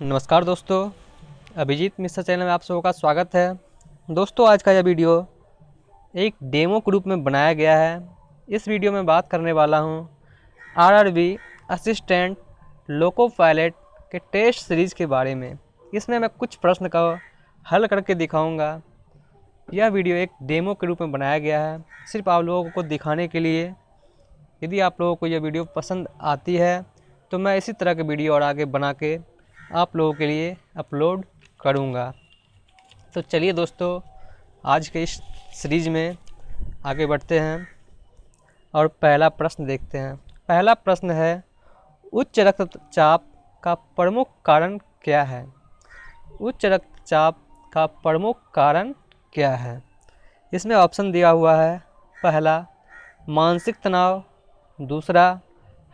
नमस्कार दोस्तों, अभिजीत मिश्रा चैनल में आप सबों का स्वागत है। दोस्तों, आज का यह वीडियो एक डेमो के रूप में बनाया गया है। इस वीडियो में बात करने वाला हूं आरआरबी असिस्टेंट लोको पायलट के टेस्ट सीरीज़ के बारे में। इसमें मैं कुछ प्रश्न का हल करके दिखाऊंगा। यह वीडियो एक डेमो के रूप में बनाया गया है, सिर्फ आप लोगों को दिखाने के लिए। यदि आप लोगों को यह वीडियो पसंद आती है तो मैं इसी तरह के वीडियो और आगे बना के आप लोगों के लिए अपलोड करूंगा। तो चलिए दोस्तों, आज के इस सीरीज़ में आगे बढ़ते हैं और पहला प्रश्न देखते हैं। पहला प्रश्न है, उच्च रक्तचाप का प्रमुख कारण क्या है? उच्च रक्तचाप का प्रमुख कारण क्या है? इसमें ऑप्शन दिया हुआ है। पहला, मानसिक तनाव। दूसरा,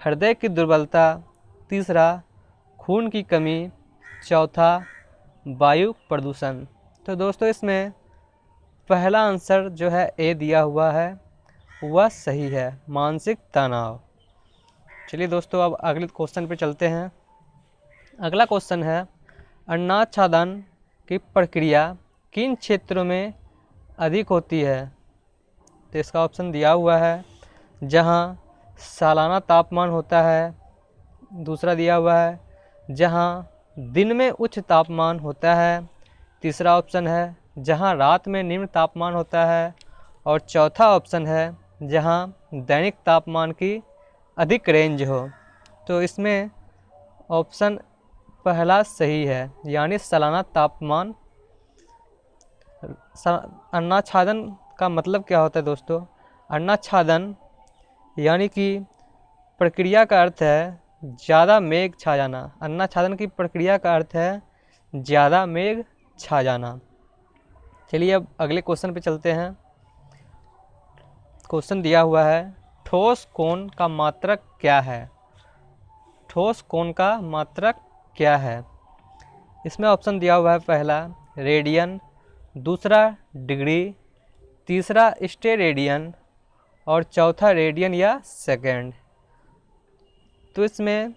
हृदय की दुर्बलता। तीसरा, खून की कमी। चौथा, वायु प्रदूषण। तो दोस्तों, इसमें पहला आंसर जो है ए दिया हुआ है वह सही है, मानसिक तनाव। चलिए दोस्तों, अब अगले क्वेश्चन पे चलते हैं। अगला क्वेश्चन है, अन्नाच्छादन की प्रक्रिया किन क्षेत्रों में अधिक होती है? तो इसका ऑप्शन दिया हुआ है, जहां सालाना तापमान होता है। दूसरा दिया हुआ है, जहां दिन में उच्च तापमान होता है। तीसरा ऑप्शन है, जहां रात में निम्न तापमान होता है। और चौथा ऑप्शन है, जहां दैनिक तापमान की अधिक रेंज हो। तो इसमें ऑप्शन पहला सही है, यानी सालाना तापमान। अन्नाच्छादन का मतलब क्या होता है दोस्तों? अन्नाच्छादन यानी कि प्रक्रिया का अर्थ है ज़्यादा मेघ छा जाना। अन्नाच्छादन की प्रक्रिया का अर्थ है ज़्यादा मेघ छा जाना। चलिए अब अगले क्वेश्चन पे चलते हैं। क्वेश्चन दिया हुआ है, ठोस कोण का मात्रक क्या है? ठोस कोण का मात्रक क्या है? इसमें ऑप्शन दिया हुआ है। पहला, रेडियन। दूसरा, डिग्री। तीसरा, स्टेरेडियन। और चौथा, रेडियन या सेकेंड। तो इसमें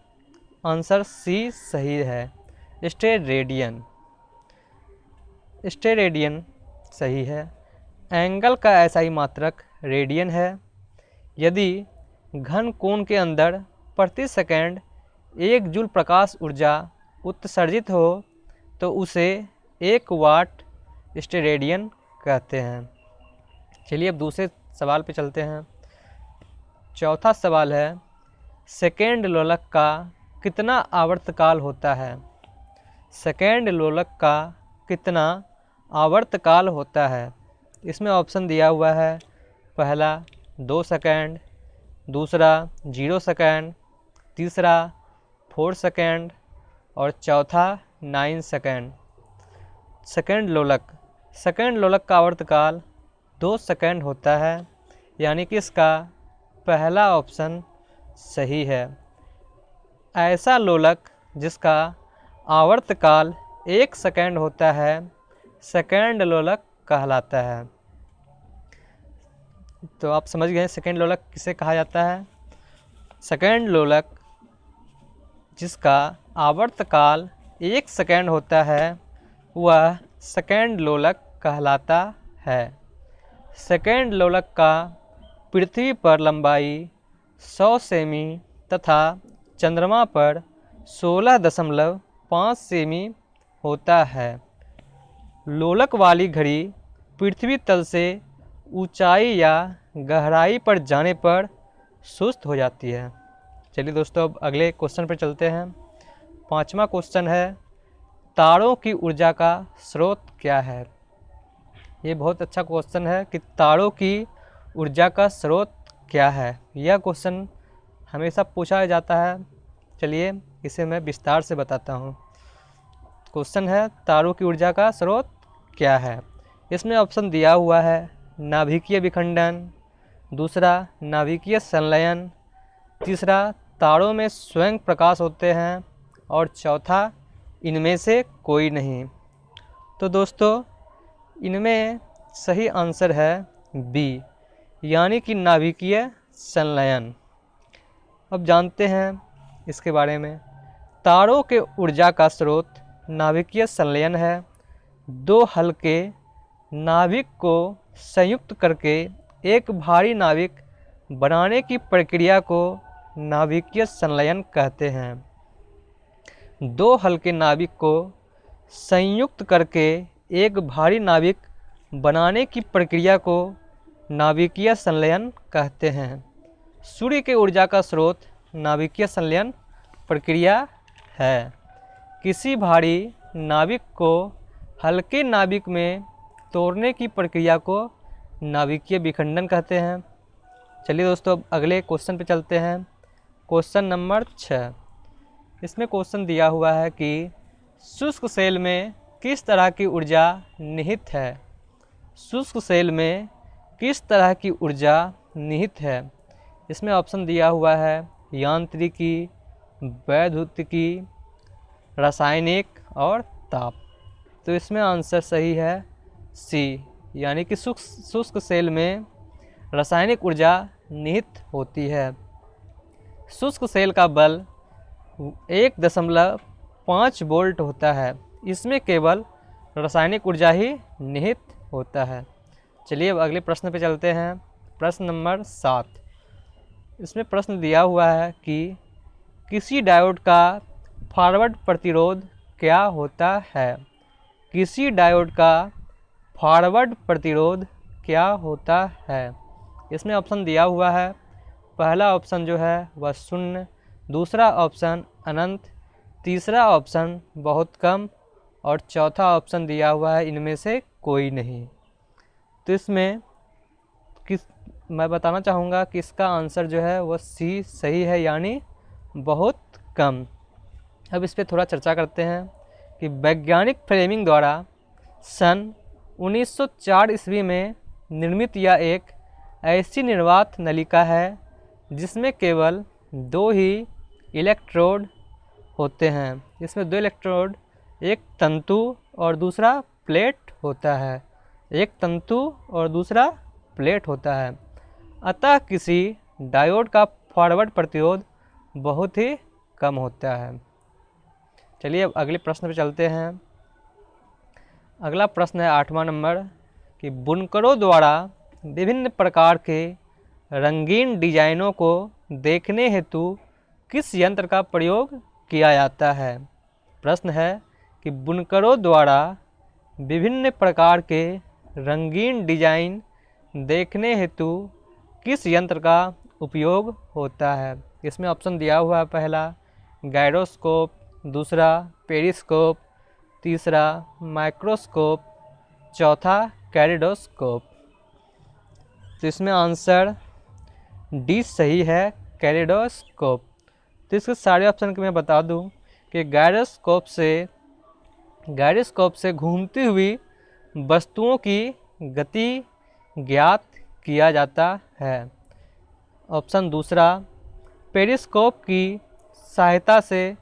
आंसर सी सही है, स्टेरेडियन। स्टेरेडियन सही है। एंगल का ऐसा ही मात्रक रेडियन है। यदि घन कोण के अंदर प्रति सेकंड 1 जूल प्रकाश ऊर्जा उत्सर्जित हो तो उसे 1 वाट स्टेरेडियन कहते हैं। चलिए अब दूसरे सवाल पे चलते हैं। चौथा सवाल है, सेकेंड लोलक का कितना आवर्तकाल होता है? सेकेंड लोलक का कितना आवर्तकाल होता है? इसमें ऑप्शन दिया हुआ है। पहला, 2 सेकेंड। दूसरा, 0 सेकेंड। तीसरा, 4 सेकेंड। और चौथा, 9 सेकेंड। सेकेंड लोलक का आवर्तकाल 2 सेकेंड होता है, यानी कि इसका पहला ऑप्शन सही है। ऐसा लोलक जिसका आवर्तकाल 1 सेकेंड होता है सेकेंड लोलक कहलाता है। तो आप समझ गए सेकेंड लोलक किसे कहा जाता है। सेकेंड लोलक जिसका आवर्तकाल 1 सेकेंड होता है वह सेकेंड लोलक कहलाता है। सेकेंड लोलक का पृथ्वी पर लंबाई 100 सेमी तथा चंद्रमा पर 16.5 सेमी होता है। लोलक वाली घड़ी पृथ्वी तल से ऊंचाई या गहराई पर जाने पर सुस्त हो जाती है। चलिए दोस्तों, अब अगले क्वेश्चन पर चलते हैं। पांचवा क्वेश्चन है, तारों की ऊर्जा का स्रोत क्या है? ये बहुत अच्छा क्वेश्चन है कि तारों की ऊर्जा का स्रोत क्या है। यह क्वेश्चन हमेशा पूछा जाता है। चलिए इसे मैं विस्तार से बताता हूँ। क्वेश्चन है, तारों की ऊर्जा का स्रोत क्या है? इसमें ऑप्शन दिया हुआ है। नाभिकीय विखंडन। दूसरा, नाभिकीय संलयन। तीसरा, तारों में स्वयं प्रकाश होते हैं। और चौथा, इनमें से कोई नहीं। तो दोस्तों, इनमें सही आंसर है बी, यानी कि नाभिकीय संलयन। अब जानते हैं इसके बारे में। तारों के ऊर्जा का स्रोत नाभिकीय संलयन है। दो हल्के नाभिक को संयुक्त करके एक भारी नाभिक बनाने की प्रक्रिया को नाभिकीय संलयन कहते हैं। दो हल्के नाभिक को संयुक्त करके एक भारी नाभिक बनाने की प्रक्रिया को नाभिकीय संलयन कहते हैं। सूर्य के ऊर्जा का स्रोत नाभिकीय संलयन प्रक्रिया है। किसी भारी नाभिक को हल्के नाभिक में तोड़ने की प्रक्रिया को नाभिकीय विखंडन कहते हैं। चलिए दोस्तों, अब अगले क्वेश्चन पे चलते हैं। Question number 6। इसमें क्वेश्चन दिया हुआ है कि शुष्क सेल में किस तरह की ऊर्जा निहित है। शुष्क सेल में किस तरह की ऊर्जा निहित है। इसमें ऑप्शन दिया हुआ है यांत्रिकी, वैद्युतिकी, रासायनिक और ताप। तो इसमें आंसर सही है सी, यानी कि शुष्क सेल में रासायनिक ऊर्जा निहित होती है। शुष्क सेल का बल 1.5 वोल्ट होता है। इसमें केवल रासायनिक ऊर्जा ही निहित होता है। चलिए अब अगले प्रश्न पे चलते हैं। प्रश्न नंबर 7। इसमें प्रश्न दिया हुआ है कि किसी डायोड का फॉरवर्ड प्रतिरोध क्या होता है। किसी डायोड का फॉरवर्ड प्रतिरोध क्या होता है। इसमें ऑप्शन दिया हुआ है। पहला ऑप्शन जो है वह 0, दूसरा ऑप्शन अनंत, तीसरा ऑप्शन बहुत कम और चौथा ऑप्शन दिया हुआ है इनमें से कोई नहीं। तो इसमें मैं बताना चाहूँगा कि इसका आंसर जो है वह सी सही है, यानी बहुत कम। अब इस पर थोड़ा चर्चा करते हैं कि वैज्ञानिक फ्लेमिंग द्वारा सन 1904 ईस्वी में निर्मित यह एक ऐसी निर्वात नलिका है जिसमें केवल 2 ही इलेक्ट्रोड होते हैं। इसमें 2 इलेक्ट्रोड, एक तंतु और दूसरा प्लेट होता है। एक तंतु और दूसरा प्लेट होता है। अतः किसी डायोड का फॉरवर्ड प्रतिरोध बहुत ही कम होता है। चलिए अब अगले प्रश्न पे चलते हैं। अगला प्रश्न है 8वां नंबर कि बुनकरों द्वारा विभिन्न प्रकार के रंगीन डिजाइनों को देखने हेतु किस यंत्र का प्रयोग किया जाता है। प्रश्न है कि बुनकरों द्वारा विभिन्न प्रकार के रंगीन डिजाइन देखने हेतु किस यंत्र का उपयोग होता है। इसमें ऑप्शन दिया हुआ है। पहला गायरोस्कोप, दूसरा पेरिस्कोप, तीसरा माइक्रोस्कोप, चौथा कैलिडोस्कोप। तो इसमें आंसर डी सही है, कैलिडोस्कोप। तो इसके सारे ऑप्शन के मैं बता दूं कि गायरोस्कोप से घूमती हुई वस्तुओं की गति ज्ञात किया जाता है। ऑप्शन दूसरा, पेरिस्कोप की सहायता से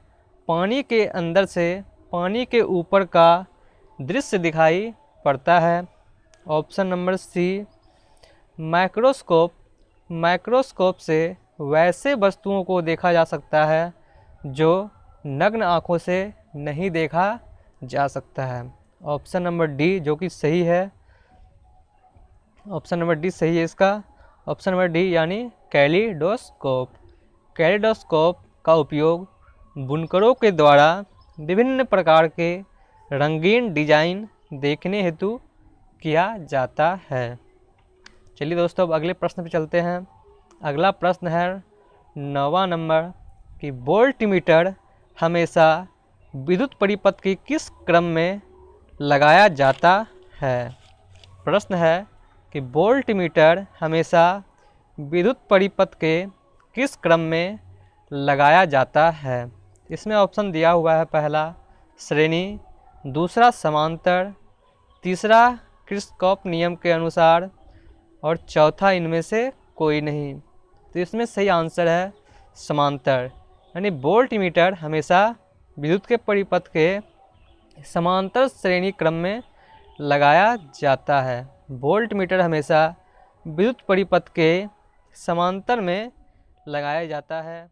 पानी के अंदर से पानी के ऊपर का दृश्य दिखाई पड़ता है। ऑप्शन नंबर सी, माइक्रोस्कोप से वैसे वस्तुओं को देखा जा सकता है जो नग्न आँखों से नहीं देखा जा सकता है। ऑप्शन नंबर डी जो कि सही है, ऑप्शन नंबर डी सही है इसका। ऑप्शन नंबर डी यानी कैलिडोस्कोप। कैलिडोस्कोप का उपयोग बुनकरों के द्वारा विभिन्न प्रकार के रंगीन डिजाइन देखने हेतु किया जाता है। चलिए दोस्तों अब अगले प्रश्न पे चलते हैं। अगला प्रश्न है 9वां नंबर कि वोल्टमीटर हमेशा विद्युत परिपथ के किस क्रम में लगाया जाता है। प्रश्न है कि वोल्टमीटर हमेशा विद्युत परिपथ के किस क्रम में लगाया जाता है। इसमें ऑप्शन दिया हुआ है। पहला श्रेणी, दूसरा समांतर, तीसरा किरचॉफ नियम के अनुसार और चौथा इनमें से कोई नहीं। तो इसमें सही आंसर है समांतर, यानी वोल्टमीटर हमेशा विद्युत के परिपथ के समांतर श्रेणी क्रम में लगाया जाता है। वोल्टमीटर हमेशा विद्युत परिपथ के समांतर में लगाया जाता है।